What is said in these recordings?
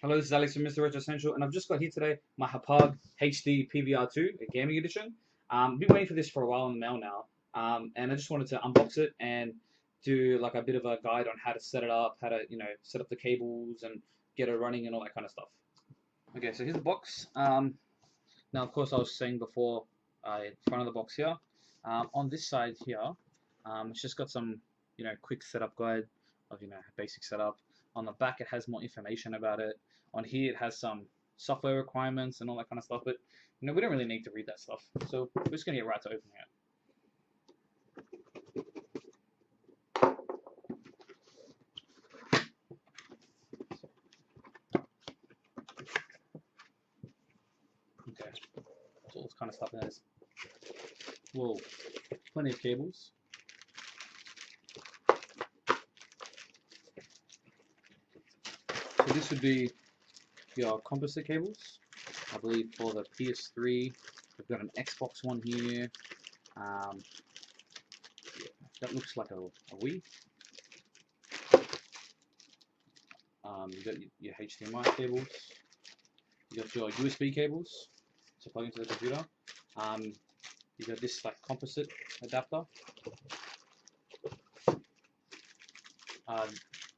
Hello, this is Alex from Mr. Retro Essential, and I've just got here today my Hauppauge HDPVR2, a gaming edition. I've been waiting for this for a while in the mail now, and I just wanted to unbox it and do like a bit of a guide on how to set it up, how to set up the cables and get it running and all that kind of stuff. Okay, so here's the box. Now, of course, I was saying before, in front of the box here, on this side here, it's just got some quick setup guide of basic setup. On the back, it has more information about it. On here, it has some software requirements and all that kind of stuff, but we don't really need to read that stuff. So we're just gonna get right to opening it. Okay, so all this kind of stuff in there. Whoa, plenty of cables. So this would be your composite cables, I believe, for the PS3. We've got an Xbox one here. Yeah, that looks like a Wii. You've got your HDMI cables. You've got your USB cables to plug into the computer. You've got this like composite adapter.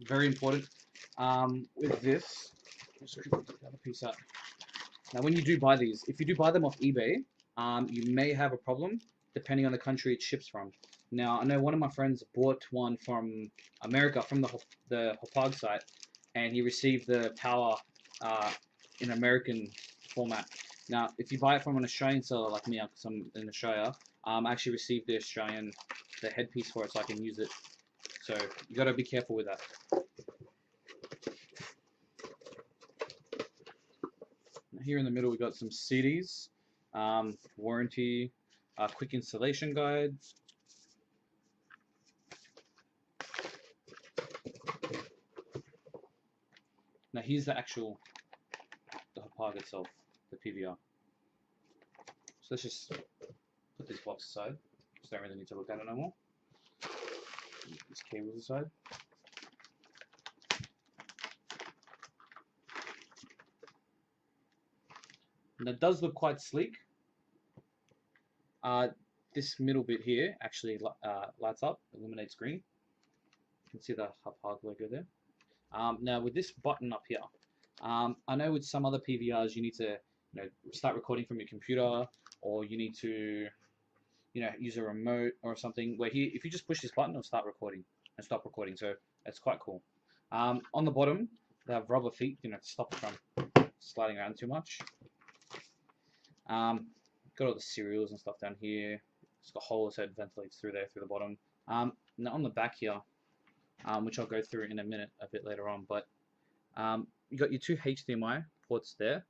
Very important. With this, let's put the other piece out. Now, when you do buy these, if you do buy them off eBay, you may have a problem depending on the country it ships from. Now, I know one of my friends bought one from America, from the Hauppauge site, and he received the power in American format. Now, if you buy it from an Australian seller like me, because I'm in Australia, I actually received the headpiece for it so I can use it. So you got to be careful with that. Here in the middle, we got some CDs, warranty, quick installation guide. Now here's the Hauppauge itself, the PVR. So let's just put this box aside. Just don't really need to look at it no more. These cables aside. And it does look quite sleek. This middle bit here actually lights up, illuminates green. You can see the Hauppauge logo there. Now with this button up here, I know with some other PVRs you need to start recording from your computer, or you need to use a remote or something, where here if you just push this button it'll start recording and stop recording, so that's quite cool. On the bottom they have rubber feet to stop it from sliding around too much. Got all the serials and stuff down here. It's got holes so it ventilates through there, through the bottom. Now on the back here, which I'll go through in a minute, a bit later on, but you got your two HDMI ports there.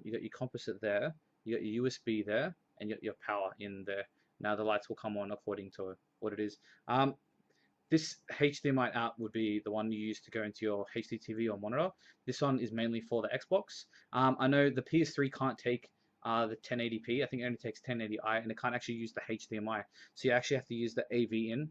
You got your composite there. You got your USB there, and you got your power in there. Now the lights will come on according to what it is. This HDMI out would be the one you use to go into your HDTV or monitor. This one is mainly for the Xbox. I know the PS3 can't take the 1080p. I think it only takes 1080i, and it can't actually use the HDMI. So you actually have to use the AV in,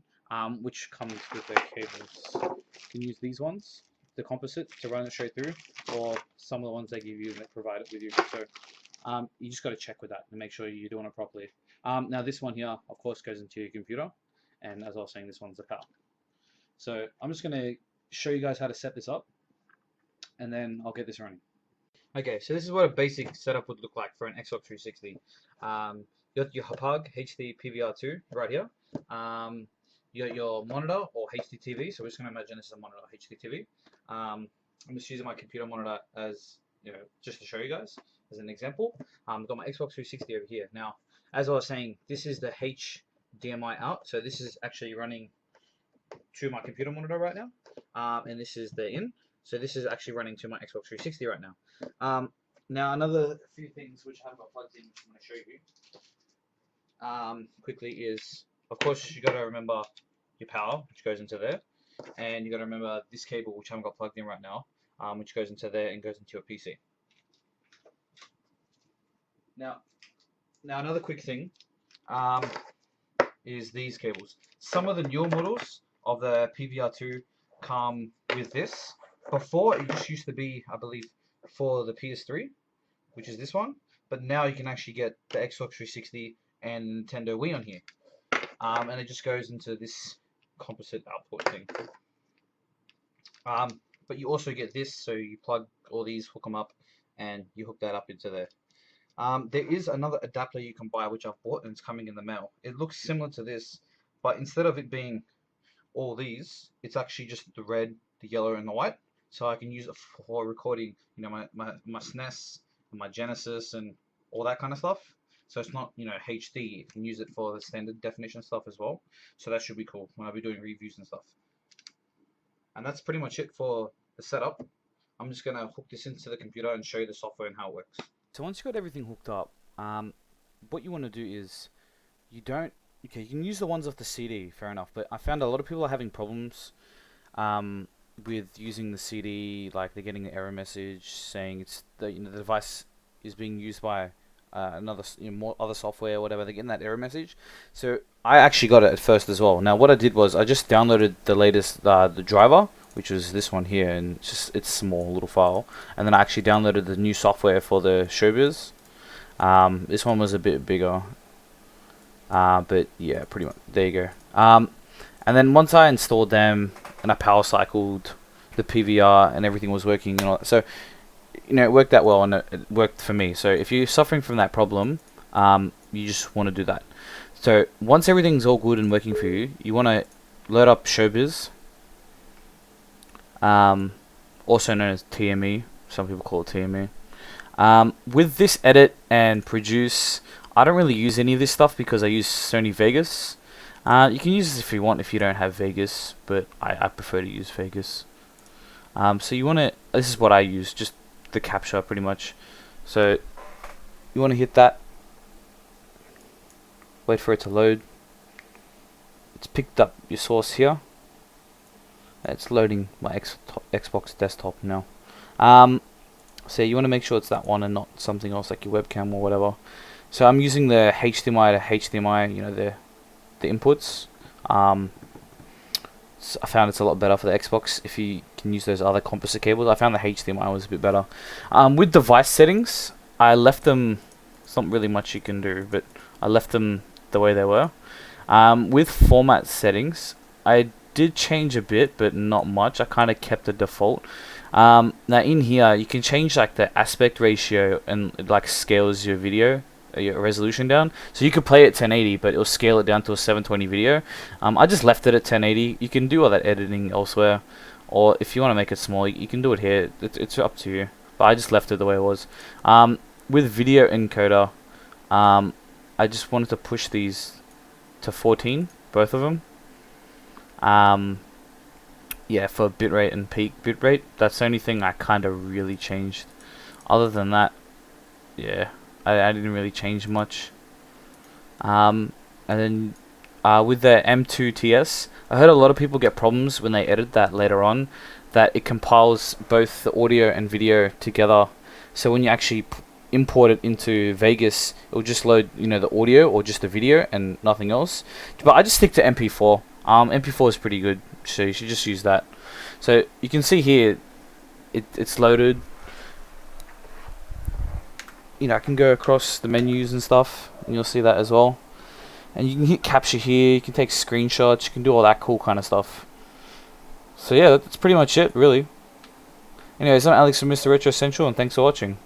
which comes with the cables. You can use these ones, the composite, to run it straight through, or some of the ones they give you that provide it with you. So you just got to check with that and make sure you're doing it properly. Now this one here, of course, goes into your computer, and as I was saying, this one's the power. So I'm just going to show you guys how to set this up, and then I'll get this running. Okay, so this is what a basic setup would look like for an Xbox 360. You got your Hauppauge HDPVR2 right here. You got your monitor or HDTV. So we're just going to imagine this is a monitor or HDTV. I'm just using my computer monitor as just to show you guys as an example. I've got my Xbox 360 over here. Now, as I was saying, this is the HDMI out. So this is actually running to my computer monitor right now, and this is the in. So this is actually running to my Xbox 360 right now. Now another few things which I haven't got plugged in, which I'm going to show you quickly, is of course you got to remember your power, which goes into there, and you got to remember this cable, which I haven't got plugged in right now, which goes into there and goes into your PC. Now another quick thing is these cables. Some of the newer models of the PVR2 come with this. Before, it just used to be, I believe, for the PS3, which is this one, but now you can actually get the Xbox 360 and Nintendo Wii on here. And it just goes into this composite output thing. But you also get this, so you plug all these, hook them up, and you hook that up into there. There is another adapter you can buy, which I've bought, and it's coming in the mail. It looks similar to this, but instead of it being all these, it's actually just the red, the yellow, and the white. So I can use it for recording, my SNES, and my Genesis, and all that kind of stuff. So it's not, HD. You can use it for the standard definition stuff as well. So that should be cool when I'll be doing reviews and stuff. And that's pretty much it for the setup. I'm just gonna hook this into the computer and show you the software and how it works. So once you've got everything hooked up, what you want to do is you can use the ones off the CD, fair enough, but I found a lot of people are having problems with using the CD, like they're getting an error message saying the device is being used by another more other software or whatever. They're getting that error message. So I actually got it at first as well. Now what I did was I just downloaded the latest the driver, which is this one here, and it's a small little file, and then I actually downloaded the new software for the Showbiz. This one was a bit bigger, but yeah, pretty much there you go. And then once I installed them and I power cycled the PVR and everything was working, so it worked that well and it worked for me. So if you're suffering from that problem, you just want to do that. So once everything's all good and working for you, you want to load up Showbiz, also known as TME. Some people call it TME. With this edit and produce, I don't really use any of this stuff because I use Sony Vegas. You can use this if you want if you don't have Vegas, but I prefer to use Vegas. So you want to, this is what I use, just the capture pretty much. So you want to hit that, wait for it to load. It's picked up your source here. It's loading my Xbox desktop now. So you want to make sure it's that one and not something else like your webcam or whatever. So I'm using the HDMI to HDMI, the inputs. So I found it's a lot better for the Xbox if you can use those other composite cables. I found the HDMI was a bit better. With device settings, I left them. It's not really much you can do, but I left them the way they were. With format settings, I did change a bit, but not much. I kind of kept the default. Now in here, you can change like the aspect ratio and it like scales your video, your resolution down. So you could play it 1080, but it'll scale it down to a 720 video. I just left it at 1080. You can do all that editing elsewhere, or if you want to make it small, you can do it here. It's up to you. But I just left it the way it was. With video encoder, I just wanted to push these to 14, both of them. Yeah, for bitrate and peak bitrate. That's the only thing I kind of really changed. Other than that, yeah, I didn't really change much. And then with the M2TS, I heard a lot of people get problems when they edit that later on, that it compiles both the audio and video together. So when you actually import it into Vegas, it'll just load the audio or just the video and nothing else. But I just stick to MP4. MP4 is pretty good, so you should just use that. So you can see here, it's loaded. I can go across the menus and stuff, and you'll see that as well. And you can hit capture here, you can take screenshots, you can do all that cool kind of stuff. So yeah, that's pretty much it, really. Anyways, I'm Alex from Mr. Retro Central, and thanks for watching.